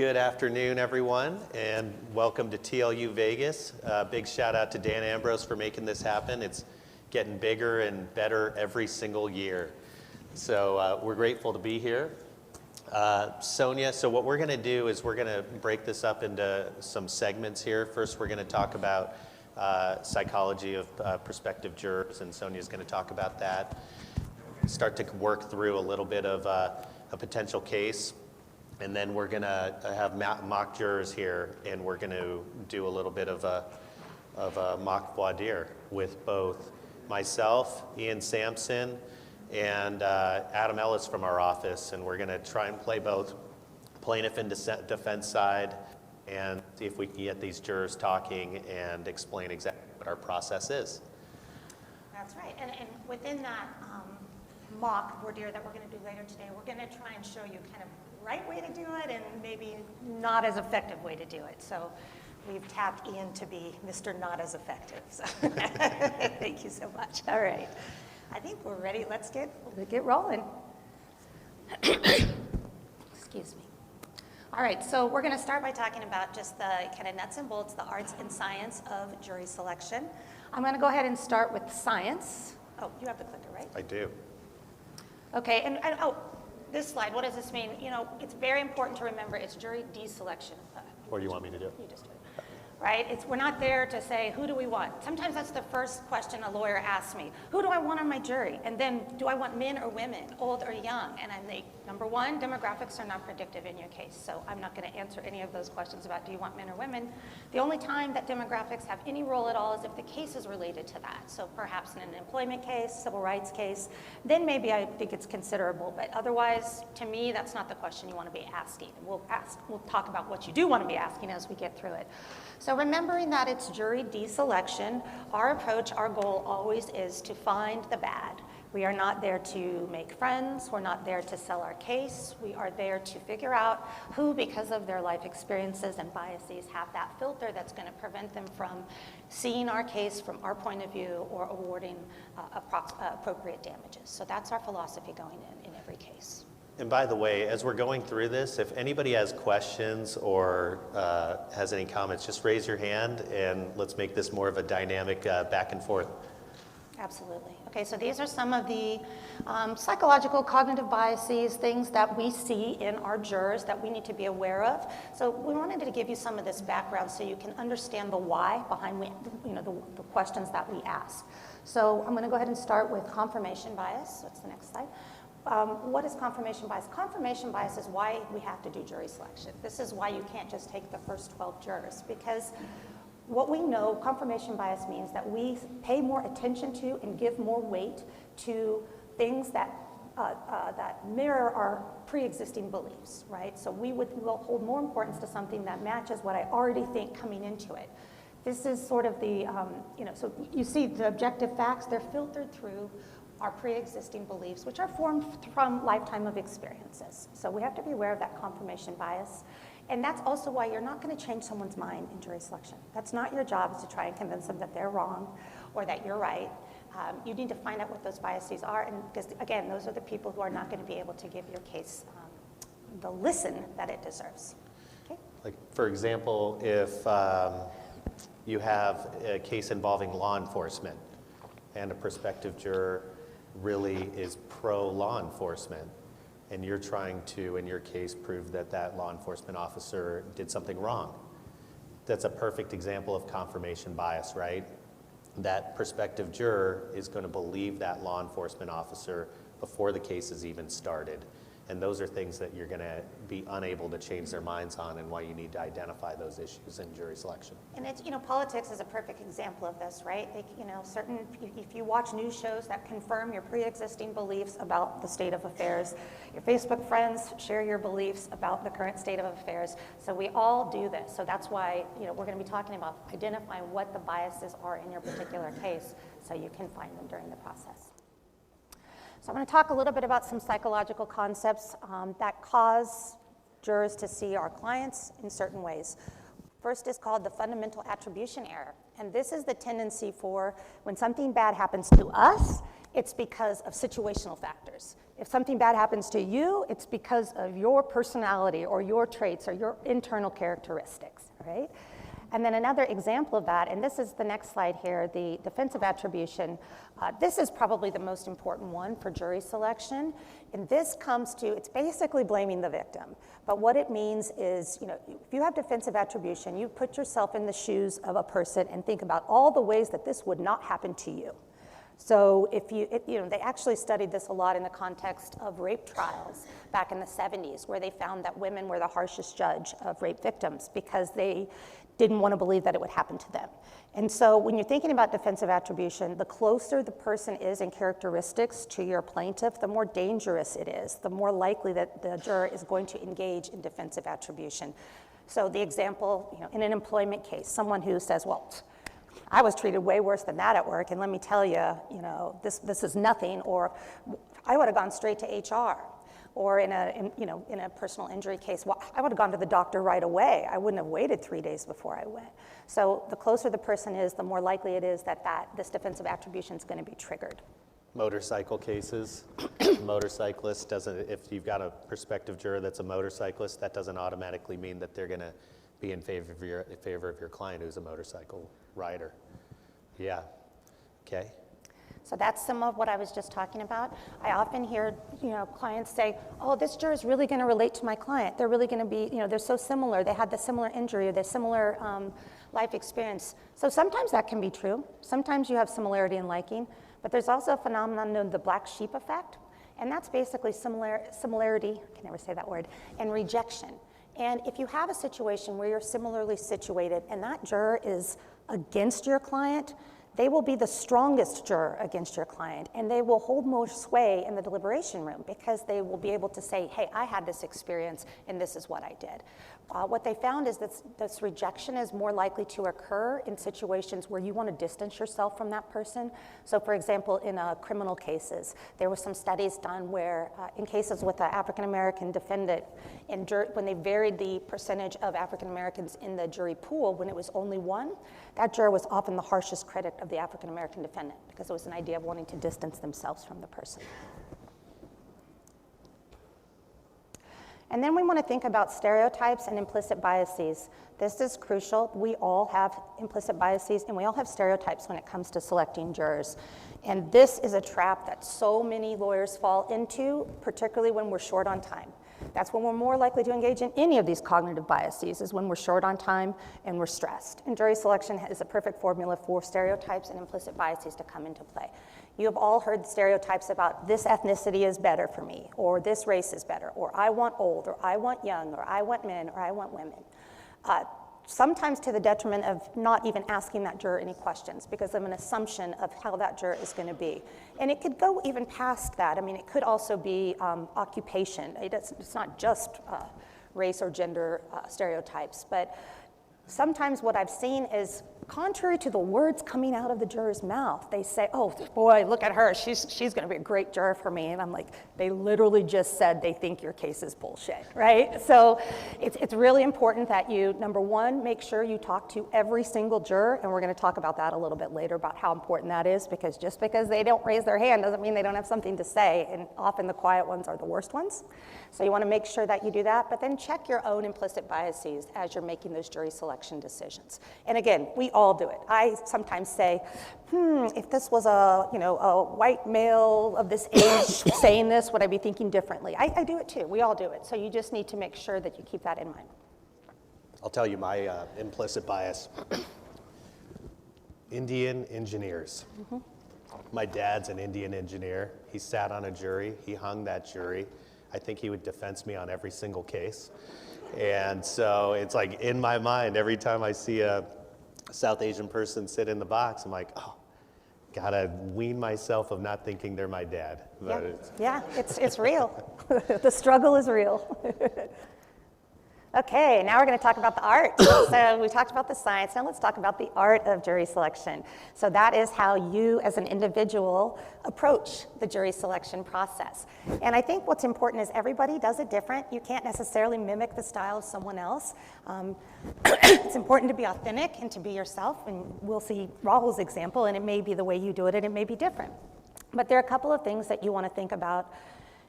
Good afternoon, everyone, and welcome to TLU Vegas. Big shout out to Dan Ambrose for making this happen. It's getting bigger and better every single year. So we're grateful to be here. Sonia, so what we're going to do is we're going to break this up into some segments here. First, we're going to talk about psychology of prospective jurors, and Sonia's going to talk about that. Start to work through a little bit of a potential case. And then we're going to have mock jurors here, and we're going to do a little bit of a mock voir dire with both myself, Ian Sampson, and Adam Ellis from our office. And we're going to try and play both plaintiff and defense side and see if we can get these jurors talking and explain exactly what our process is. That's right. And within that mock voir dire that we're going to do later today, we're going to try and show you kind of right way to do it and maybe not as effective way to do it. So we've tapped Ian to be Mr. Not As Effective. So thank you so much. All right. I think we're ready. Let's get rolling. Excuse me. All right, so we're going to start by talking about just the kind of nuts and bolts, the arts and science of jury selection. I'm going to go ahead and start with science. Oh, you have the clicker, right? I do. Okay, and this slide, what does this mean? You know, it's very important to remember it's jury deselection. What do you want me to do? You just do it. Right? We're not there to say, who do we want? Sometimes that's the first question a lawyer asks me. Who do I want on my jury? And then, do I want men or women, old or young? And I'm like, number one, demographics are not predictive in your case. So I'm not going to answer any of those questions about do you want men or women. The only time that demographics have any role at all is if the case is related to that. So perhaps in an employment case, civil rights case, then maybe I think it's considerable. But otherwise, to me, that's not the question you want to be asking. We'll talk about what you do want to be asking as we get through it. So remembering that it's jury deselection, our approach, our goal always is to find the bad. We are not there to make friends. We're not there to sell our case. We are there to figure out who, because of their life experiences and biases, have that filter that's going to prevent them from seeing our case from our point of view or awarding appropriate damages. So that's our philosophy going in every case. And by the way, as we're going through this, if anybody has questions or has any comments, just raise your hand and let's make this more of a dynamic back and forth. Absolutely. Okay, so these are some of the psychological cognitive biases, things that we see in our jurors that we need to be aware of. So we wanted to give you some of this background so you can understand the why behind the questions that we ask. So I'm going to go ahead and start with confirmation bias. What's the next slide? What is confirmation bias? Confirmation bias is why we have to do jury selection. This is why you can't just take the first 12 jurors, because what we know, confirmation bias means that we pay more attention to and give more weight to things that mirror our pre-existing beliefs, right? So we'll hold more importance to something that matches what I already think coming into it. This is sort of the, so you see the objective facts, they're filtered through our pre-existing beliefs, which are formed from lifetime of experiences. So we have to be aware of that confirmation bias. And that's also why you're not going to change someone's mind in jury selection. That's not your job, is to try and convince them that they're wrong or that you're right. You need to find out what those biases are, and because, again, those are the people who are not going to be able to give your case the listen that it deserves. Okay? Like, for example, if you have a case involving law enforcement and a prospective juror really is pro-law enforcement, and you're trying to, in your case, prove that that law enforcement officer did something wrong. That's a perfect example of confirmation bias, right? That prospective juror is going to believe that law enforcement officer before the case is even started. And those are things that you're going to be unable to change their minds on, and why you need to identify those issues in jury selection. And it's, politics is a perfect example of this, right? If you watch news shows that confirm your pre-existing beliefs about the state of affairs, your Facebook friends share your beliefs about the current state of affairs. So we all do this. So that's why, we're going to be talking about identifying what the biases are in your particular case so you can find them during the process. So I'm going to talk a little bit about some psychological concepts that cause jurors to see our clients in certain ways. First is called the fundamental attribution error. And this is the tendency for when something bad happens to us, it's because of situational factors. If something bad happens to you, it's because of your personality or your traits or your internal characteristics, right? And then another example of that, and this is the next slide here, the defensive attribution. This is probably the most important one for jury selection. And this comes to, it's basically blaming the victim. But what it means is, if you have defensive attribution, you put yourself in the shoes of a person and think about all the ways that this would not happen to you. So if they actually studied this a lot in the context of rape trials back in the 70s, where they found that women were the harshest judge of rape victims because they didn't want to believe that it would happen to them. And so when you're thinking about defensive attribution, the closer the person is in characteristics to your plaintiff, the more dangerous it is, the more likely that the juror is going to engage in defensive attribution. So the example, in an employment case, someone who says, well, I was treated way worse than that at work, and let me tell you, this is nothing, or I would have gone straight to HR. Or in a personal injury case, well, I would have gone to the doctor right away. I wouldn't have waited 3 days before I went. So the closer the person is, the more likely it is that this defensive attribution is going to be triggered. Motorcycle cases, motorcyclist doesn't, if you've got a prospective juror that's a motorcyclist, that doesn't automatically mean that they're going to be in favor of your client who's a motorcycle rider. Yeah, okay. So that's some of what I was just talking about. I often hear, clients say, oh, this juror is really going to relate to my client. They're really going to be, they're so similar. They had the similar injury or the similar life experience. So sometimes that can be true. Sometimes you have similarity in liking, but there's also a phenomenon known the black sheep effect. And that's basically similarity, I can never say that word, and rejection. And if you have a situation where you're similarly situated and that juror is against your client, they will be the strongest juror against your client, and they will hold more sway in the deliberation room because they will be able to say, hey, I had this experience, and this is what I did. What they found is that this rejection is more likely to occur in situations where you want to distance yourself from that person. So for example, in criminal cases, there were some studies done where in cases with an African-American defendant, when they varied the percentage of African-Americans in the jury pool, when it was only one, that juror was often the harshest critic of the African-American defendant because it was an idea of wanting to distance themselves from the person. And then we want to think about stereotypes and implicit biases. This is crucial. We all have implicit biases and we all have stereotypes when it comes to selecting jurors. And this is a trap that so many lawyers fall into, particularly when we're short on time. That's when we're more likely to engage in any of these cognitive biases, is when we're short on time and we're stressed. And jury selection is a perfect formula for stereotypes and implicit biases to come into play. You have all heard stereotypes about this ethnicity is better for me, or this race is better, or I want old, or I want young, or I want men, or I want women. Sometimes to the detriment of not even asking that juror any questions because of an assumption of how that juror is going to be. And it could go even past that. I mean, it could also be occupation. It's not just race or gender stereotypes, but sometimes what I've seen is contrary to the words coming out of the juror's mouth. They say, oh, boy, look at her. She's going to be a great juror for me. And I'm like, they literally just said they think your case is bullshit, right? So it's really important that you, number one, make sure you talk to every single juror. And we're going to talk about that a little bit later about how important that is, because just because they don't raise their hand doesn't mean they don't have something to say. And often the quiet ones are the worst ones. So you want to make sure that you do that, but then check your own implicit biases as you're making those jury selection decisions. And again, we all do it. I sometimes say, if this was a white male of this age saying this, would I be thinking differently? I do it too. We all do it. So you just need to make sure that you keep that in mind. I'll tell you my implicit bias. Indian engineers. Mm-hmm. My dad's an Indian engineer. He sat on a jury. He hung that jury. I think he would defense me on every single case. And so it's like in my mind, every time I see a South Asian person sit in the box, I'm like, oh, gotta wean myself of not thinking they're my dad. But it's real. The struggle is real. Okay, now we're going to talk about the art. So we talked about the science, now let's talk about the art of jury selection. So that is how you as an individual approach the jury selection process. And I think what's important is everybody does it different. You can't necessarily mimic the style of someone else. It's important to be authentic and to be yourself, and we'll see Rahul's example, and it may be the way you do it and it may be different. But there are a couple of things that you want to think about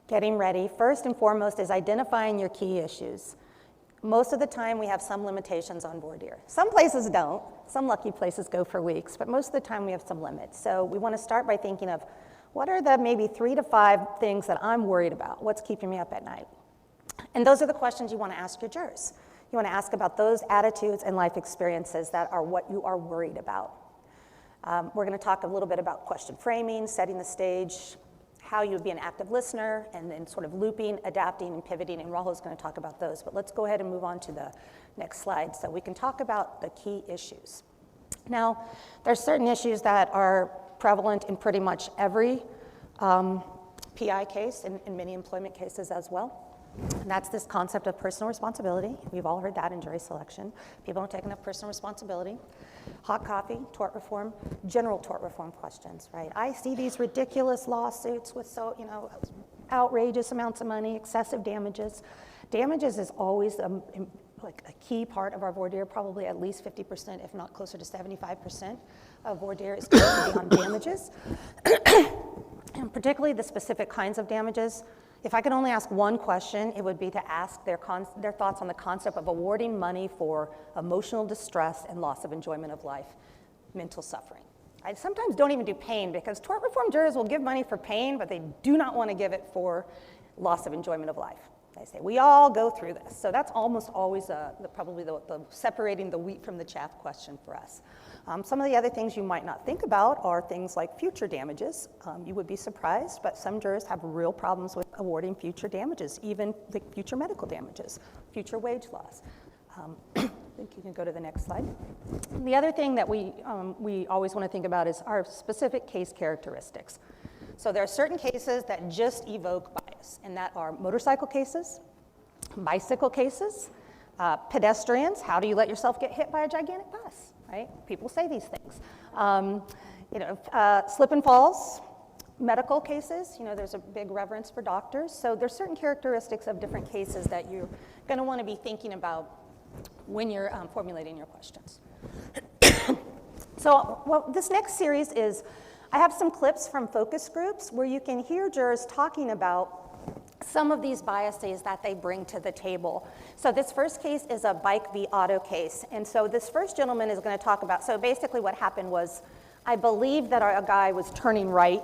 getting ready. First and foremost is identifying your key issues. Most of the time we have some limitations on voir dire. Some places don't. Some lucky places go for weeks, but most of the time we have some limits. So we want to start by thinking of what are the maybe 3 to 5 things that I'm worried about? What's keeping me up at night? And those are the questions you want to ask your jurors. You want to ask about those attitudes and life experiences that are what you are worried about. We're going to talk a little bit about question framing, setting the stage, how you would be an active listener, and then sort of looping, adapting, and pivoting, and Rahul is going to talk about those. But let's go ahead and move on to the next slide so we can talk about the key issues. Now, there's certain issues that are prevalent in pretty much every PI case, and in many employment cases as well. And that's this concept of personal responsibility. We've all heard that in jury selection. People don't take enough personal responsibility. Hot coffee, tort reform, general tort reform questions, right? I see these ridiculous lawsuits with outrageous amounts of money, excessive damages. Damages is always like a key part of our voir dire, probably at least 50%, if not closer to 75% of voir dire is going to be on damages. And particularly the specific kinds of damages. If I could only ask one question, it would be to ask their thoughts on the concept of awarding money for emotional distress and loss of enjoyment of life, mental suffering. I sometimes don't even do pain because tort reform jurors will give money for pain, but they do not want to give it for loss of enjoyment of life. They say, we all go through this. So that's almost always probably the separating the wheat from the chaff question for us. Some of the other things you might not think about are things like future damages. You would be surprised, but some jurors have real problems with awarding future damages, even the future medical damages, future wage loss. I think you can go to the next slide. The other thing that we always want to think about is our specific case characteristics. So there are certain cases that just evoke bias, and that are motorcycle cases, bicycle cases, pedestrians. How do you let yourself get hit by a gigantic bus, right? People say these things. Slip and falls, medical cases, there's a big reverence for doctors. So there's certain characteristics of different cases that you're going to want to be thinking about when you're formulating your questions. So this next series is, I have some clips from focus groups where you can hear jurors talking about some of these biases that they bring to the table. So this first case is a bike v. auto case. And so this first gentleman is going to talk about, so basically what happened was, I believe that a guy was turning right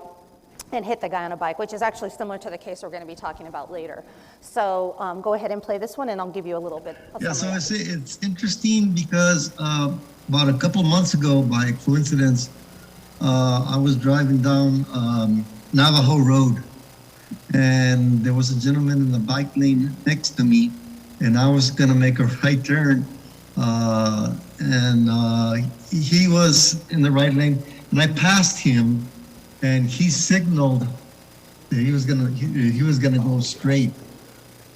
and hit the guy on a bike, which is actually similar to the case we're going to be talking about later. So go ahead and play this one and I'll give you a little bit of summary. So it's interesting because about a couple of months ago, by coincidence, I was driving down Navajo Road, and there was a gentleman in the bike lane next to me, and I was going to make a right turn, and he was in the right lane, and I passed him, and he signaled that he was going to go straight,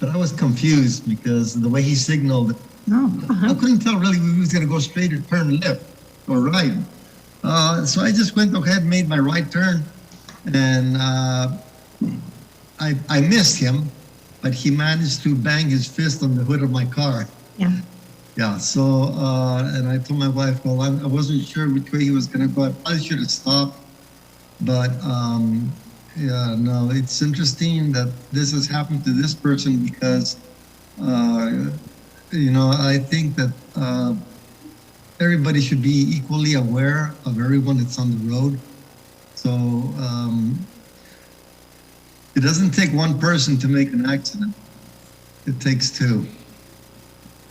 but I was confused because the way he signaled, I couldn't tell really if he was going to go straight or turn left or right. So I just went ahead and made my right turn, and I missed him, but he managed to bang his fist on the hood of my car. Yeah, so, and I told my wife, well, I wasn't sure which way he was going to go. I probably should have stopped, but yeah, no, it's interesting that this has happened to this person because, I think that everybody should be equally aware of everyone that's on the road. So it doesn't take one person to make an accident. It takes two.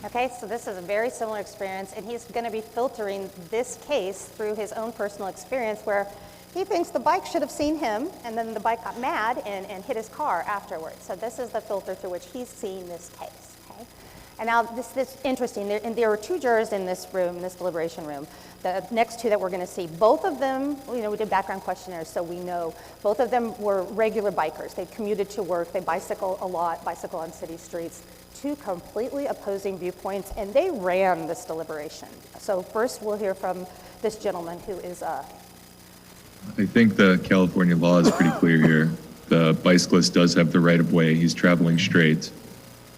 Okay, so this is a very similar experience, and he's going to be filtering this case through his own personal experience where he thinks the bike should have seen him, and then the bike got mad and hit his car afterwards. So this is the filter through which he's seeing this case. Okay? And now this is interesting. There were two jurors in this room, in this deliberation room. The next two that we're going to see, both of them, we did background questionnaires, so we know both of them were regular bikers. They commuted to work. They bicycle a lot, bicycle on city streets. Two completely opposing viewpoints, and they ran this deliberation. So first we'll hear from this gentleman who is I think the California law is pretty clear here. The bicyclist does have the right of way. He's traveling straight.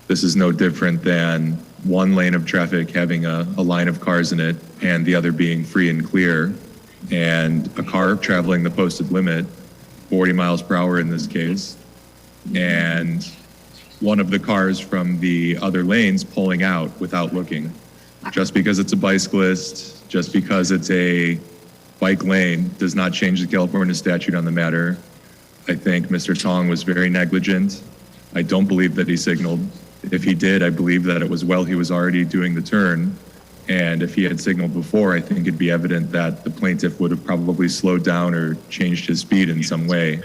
This is no different than one lane of traffic having a line of cars in it and the other being free and clear, and a car traveling the posted limit 40 miles per hour in this case, and one of the cars from the other lanes pulling out without looking. Just because it's a bicyclist, just because it's a bike lane, does not change the California statute on the matter. I think Mr. Tong was very negligent. I don't believe that he signaled. If he did, I believe that it was while he was already doing the turn. And if he had signaled before, I think it'd be evident that the plaintiff would have probably slowed down or changed his speed in some way.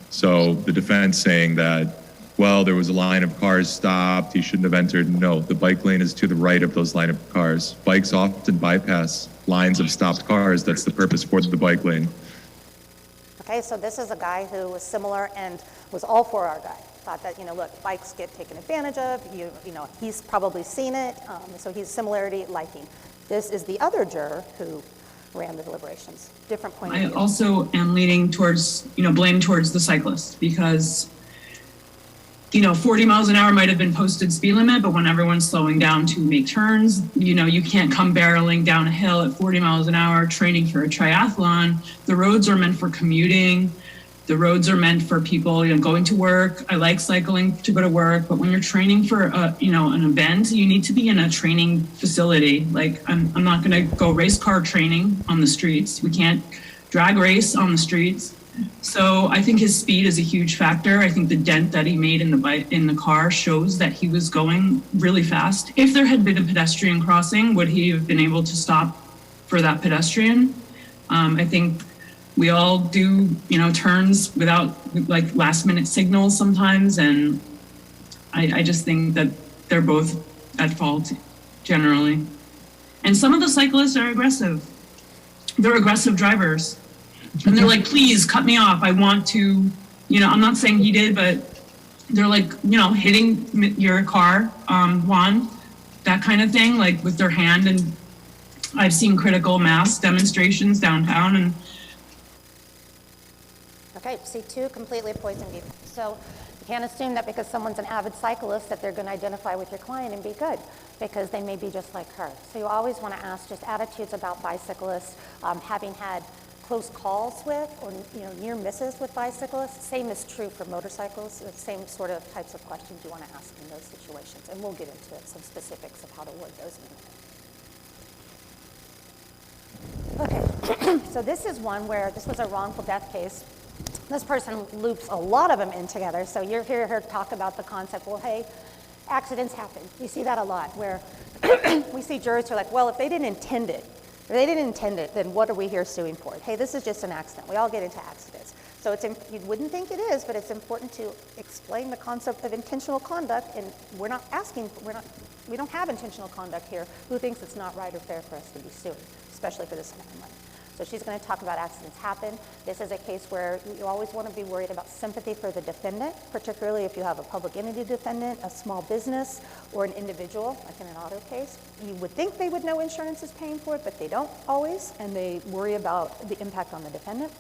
So the defense saying that, well, there was a line of cars stopped, he shouldn't have entered. No, the bike lane is to the right of those line of cars. Bikes often bypass lines of stopped cars. That's the purpose for the bike lane. Okay, so this is a guy who was similar and was all for our guy. Thought that, look, bikes get taken advantage of, he's probably seen it, so he's similarity liking. This is the other juror who ran the deliberations. Different point of view. I also am leaning towards, blame towards the cyclist because, 40 miles an hour might have been posted speed limit, but when everyone's slowing down to make turns, you can't come barreling down a hill at 40 miles an hour training for a triathlon. The roads are meant for commuting. The roads are meant for people, going to work. I like cycling to go to work, but when you're training for an event, you need to be in a training facility. Like I'm not going to go race car training on the streets. We can't drag race on the streets. So I think his speed is a huge factor. I think the dent that he made in the car shows that he was going really fast. If there had been a pedestrian crossing, would he have been able to stop for that pedestrian? I think we all do, turns without like last minute signals sometimes. And I just think that they're both at fault generally. And some of the cyclists are aggressive. They're aggressive drivers. And they're like, please cut me off. I want to, I'm not saying he did, but they're like, hitting your car, Juan, that kind of thing, like with their hand. And I've seen critical mass demonstrations downtown. And Okay, see, two completely opposing views. So you can't assume that because someone's an avid cyclist that they're going to identify with your client and be good, because they may be just like her. So you always want to ask just attitudes about bicyclists, having had close calls with or near misses with bicyclists. Same is true for motorcycles. The same sort of types of questions you want to ask in those situations. And we'll get into it, some specifics of how to word those in a minute. Okay, so this is one where this was a wrongful death case. This person loops a lot of them in together. So you're here to talk about the concept, well, hey, accidents happen. You see that a lot where we see jurors who are like, well, if they didn't intend it, then what are we here suing for? Hey, this is just an accident. We all get into accidents. So you wouldn't think it is, but it's important to explain the concept of intentional conduct. And we don't have intentional conduct here. Who thinks it's not right or fair for us to be suing, especially for this amount of money? So she's going to talk about accidents happen. This is a case where you always want to be worried about sympathy for the defendant, particularly if you have a public entity defendant, a small business, or an individual, like in an auto case. You would think they would know insurance is paying for it, but they don't always, and they worry about the impact on the defendant.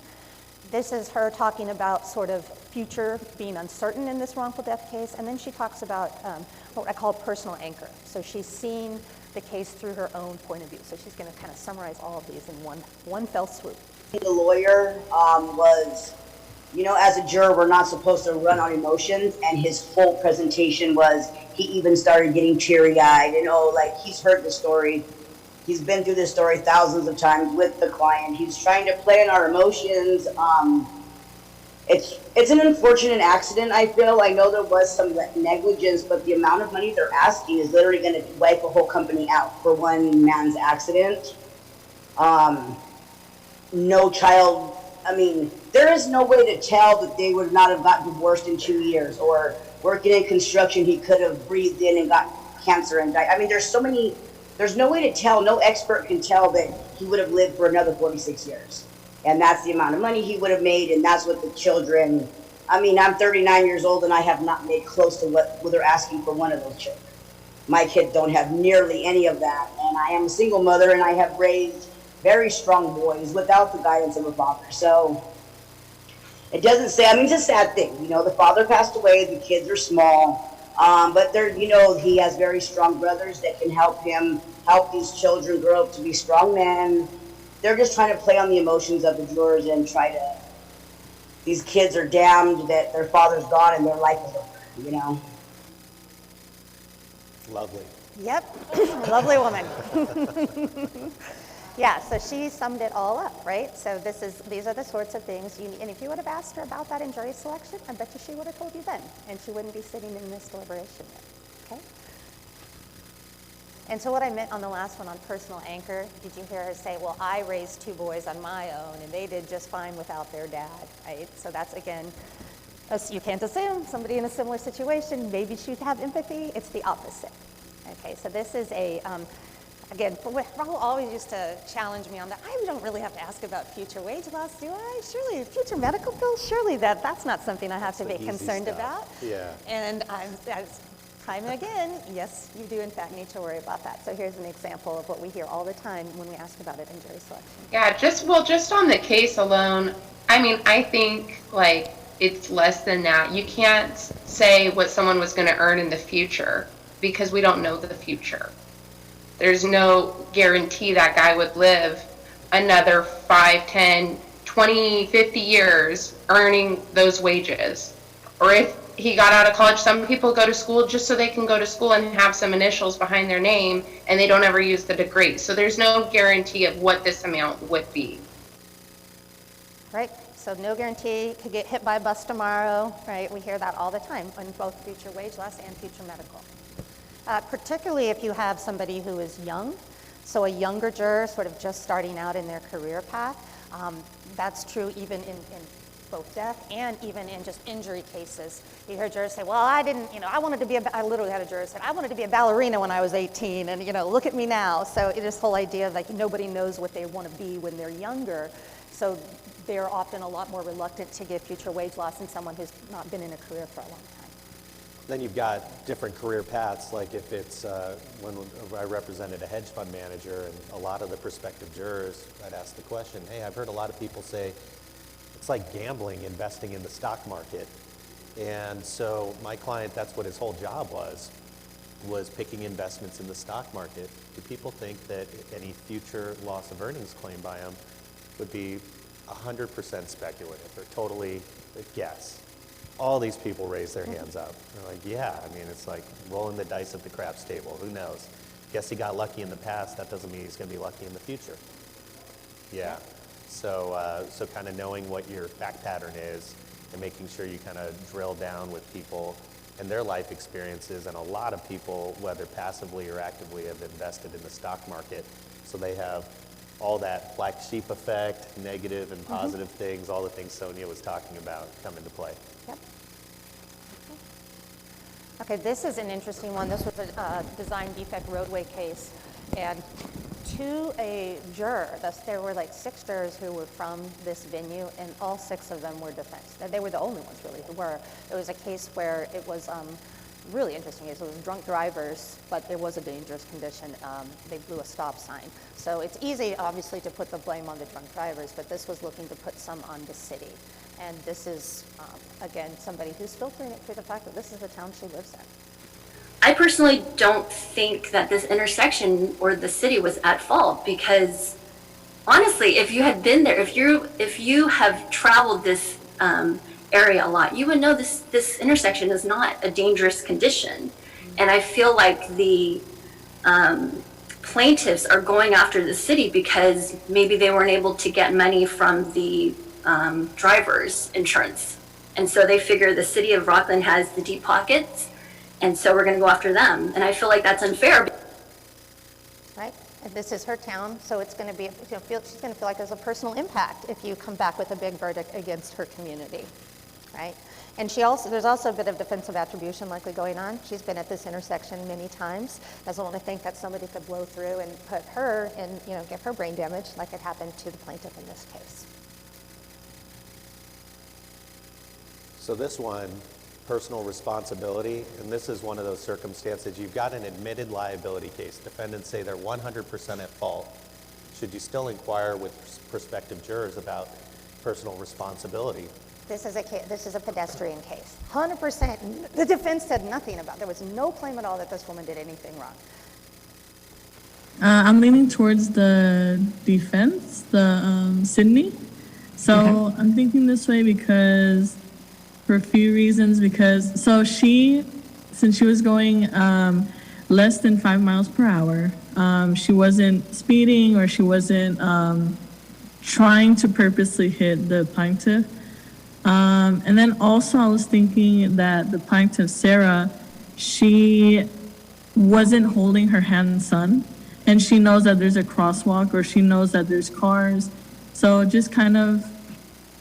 This is her talking about sort of future being uncertain in this wrongful death case, and then she talks about what I call personal anchor. So she's seen the case through her own point of view. So she's going to kind of summarize all of these in one fell swoop. The lawyer was, as a juror, we're not supposed to run on emotions, and his full presentation was, he even started getting teary-eyed, like he's heard the story. He's been through this story thousands of times with the client. He's trying to play on our emotions. It's an unfortunate accident, I feel. I know there was some negligence, but the amount of money they're asking is literally going to wipe a whole company out for one man's accident. No child, there is no way to tell that they would not have got divorced in 2 years, or working in construction, he could have breathed in and got cancer and died. There's no way to tell, no expert can tell that he would have lived for another 46 years. And that's the amount of money he would have made, and that's what the children, I'm 39 years old and I have not made close to what they're asking for one of those children. My kids don't have nearly any of that, and I am a single mother and I have raised very strong boys without the guidance of a father. So it doesn't say, it's a sad thing. The father passed away, the kids are small, but he has very strong brothers that can help these children grow up to be strong men. They're just trying to play on the emotions of the jurors and try to these kids are damned that their father's gone and their life is over, you know? Lovely. Yep, lovely woman. Yeah, so she summed it all up, right? So these are the sorts of things and if you would have asked her about that in jury selection, I bet you she would have told you then, and she wouldn't be sitting in this deliberation yet, okay? And so what I meant on the last one on personal anchor, did you hear her say, well, I raised 2 boys on my own, and they did just fine without their dad, right? So that's, again, you can't assume somebody in a similar situation, maybe she'd have empathy. It's the opposite. Okay, so this is again, Rahul always used to challenge me on that. I don't really have to ask about future wage loss, do I? Surely, future medical bills, surely that's not something I have to be concerned about. Yeah. And time and again, yes, you do in fact need to worry about that. So here's an example of what we hear all the time when we ask about it in jury selection. Yeah, just on the case alone, I mean, I think like it's less than that. You can't say what someone was going to earn in the future because we don't know the future. There's no guarantee that guy would live another 5, 10, 20, 50 years earning those wages. Or if he got out of college, some people go to school just so they can go to school and have some initials behind their name, and they don't ever use the degree. So there's no guarantee of what this amount would be. Right, so no guarantee, could get hit by a bus tomorrow, right? We hear that all the time on both future wage loss and future medical. Particularly if you have somebody who is young, so a younger juror sort of just starting out in their career path. That's true even in both death and even in just injury cases. You hear jurors say, well, I didn't, I wanted to be I literally had a juror say, I wanted to be a ballerina when I was 18, and look at me now. So this whole idea of like nobody knows what they want to be when they're younger. So they're often a lot more reluctant to give future wage loss than someone who's not been in a career for a long time. Then you've got different career paths, like if it's, when I represented a hedge fund manager and a lot of the prospective jurors, I'd ask the question, hey, I've heard a lot of people say, it's like gambling, investing in the stock market. And so my client, that's what his whole job was picking investments in the stock market. Do people think that any future loss of earnings claim by him would be 100% speculative or totally a guess? All these people raise their hands up. They're like, yeah, I mean, it's like rolling the dice at the craps table. Who knows? Guess he got lucky in the past. That doesn't mean he's going to be lucky in the future. Yeah. So kind of knowing what your fact pattern is and making sure you kind of drill down with people and their life experiences. And a lot of people, whether passively or actively, have invested in the stock market. So they have all that black sheep effect, negative and positive things, all the things Sonia was talking about come into play. Yep. Okay, this is an interesting one. This was a design defect roadway case. And to a juror, there were like 6 jurors who were from this venue, and all 6 of them were defense. They were the only ones really who were. It was a case where it was really interesting case. It was drunk drivers, but there was a dangerous condition. They blew a stop sign. So it's easy, obviously, to put the blame on the drunk drivers, but this was looking to put some on the city. And this is, again, somebody who's filtering it through the fact that this is the town she lives in. I personally don't think that this intersection or the city was at fault, because honestly, if you had been there, if you have traveled this area a lot, you would know this intersection is not a dangerous condition. And I feel like the plaintiffs are going after the city because maybe they weren't able to get money from the driver's insurance. And so they figure the city of Rockland has the deep pockets, and so we're going to go after them. And I feel like that's unfair. Right? And this is her town, so it's going to be, she's going to feel like there's a personal impact if you come back with a big verdict against her community, right? And there's also a bit of defensive attribution likely going on. She's been at this intersection many times. Doesn't want to think that somebody could blow through and put her in, give her brain damage like it happened to the plaintiff in this case. So this one, personal responsibility, and this is one of those circumstances. You've got an admitted liability case. Defendants say they're 100% at fault. Should you still inquire with prospective jurors about personal responsibility? This is a pedestrian case. 100%. The defense said nothing about it. There was no claim at all that this woman did anything wrong. I'm leaning towards the defense, Sydney. So I'm thinking this way because, for a few reasons, so since she was going less than 5 miles per hour, she wasn't speeding or she wasn't trying to purposely hit the plaintiff. And then also I was thinking that the plaintiff, Sarah, she wasn't holding her hand-son, and she knows that there's a crosswalk or she knows that there's cars. So just kind of,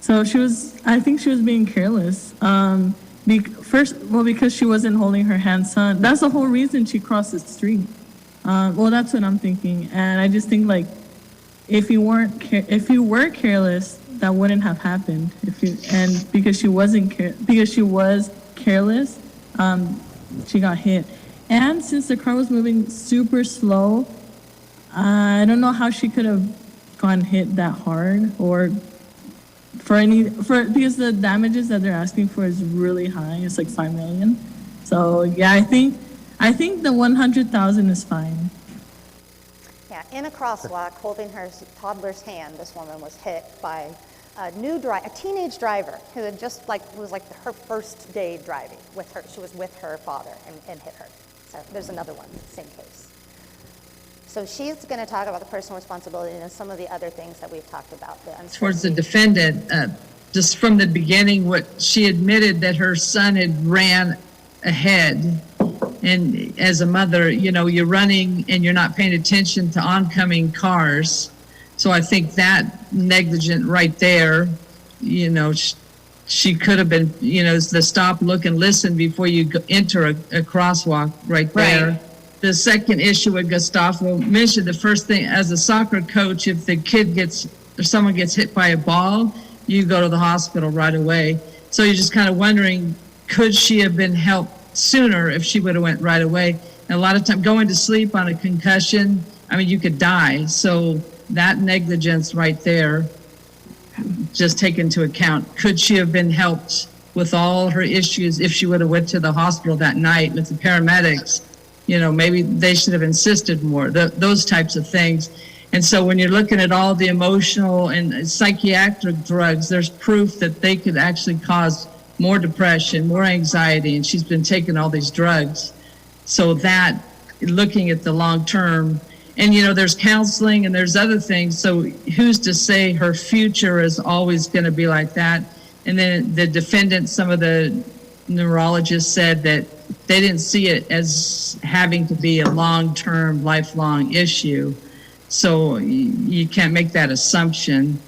I think she was being careless. Because she wasn't holding her hand-son. That's the whole reason she crossed the street. Well, that's what I'm thinking. And I just think, like, if you were careless, that wouldn't have happened. Because she was careless, she got hit. And since the car was moving super slow, I don't know how she could have gotten hit that hard, or because the damages that they're asking for is really high. It's like $5 million. So yeah, I think the 100,000 is fine. Yeah, in a crosswalk, holding her toddler's hand, this woman was hit by a teenage driver who had was her first day driving with her. She was with her father and hit her. So there's another one, same case. So she's going to talk about the personal responsibility and some of the other things that we've talked about. Towards the defendant, just from the beginning, what she admitted that her son had ran ahead. And as a mother, you're running and you're not paying attention to oncoming cars. So I think that negligent right there, she could have been, the stop, look, and listen before you enter a crosswalk right there. Right. The second issue with Gustavo mentioned, the first thing, as a soccer coach, if the kid or someone gets hit by a ball, you go to the hospital right away. So you're just kind of wondering, could she have been helped sooner if she would have went right away? And a lot of time going to sleep on a concussion, you could die. So that negligence right there, just take into account. Could she have been helped with all her issues if she would have went to the hospital that night with the paramedics? Maybe they should have insisted more, those types of things. And so when you're looking at all the emotional and psychiatric drugs, there's proof that they could actually cause more depression, more anxiety, and she's been taking all these drugs. So that, looking at the long term, and there's counseling and there's other things, so who's to say her future is always going to be like that? And then the defendant, some of the neurologists said that they didn't see it as having to be a long-term, lifelong issue. So you can't make that assumption.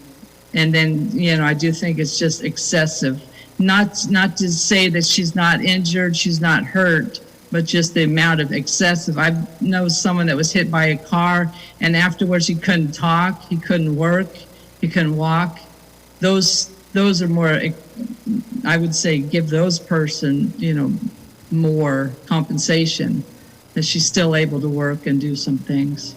And then, I do think it's just excessive. Not to say that she's not injured, she's not hurt, but just the amount of excessive. I know someone that was hit by a car, and afterwards he couldn't talk, he couldn't work, he couldn't walk. Those are more, I would say, give those person, more compensation, that she's still able to work and do some things.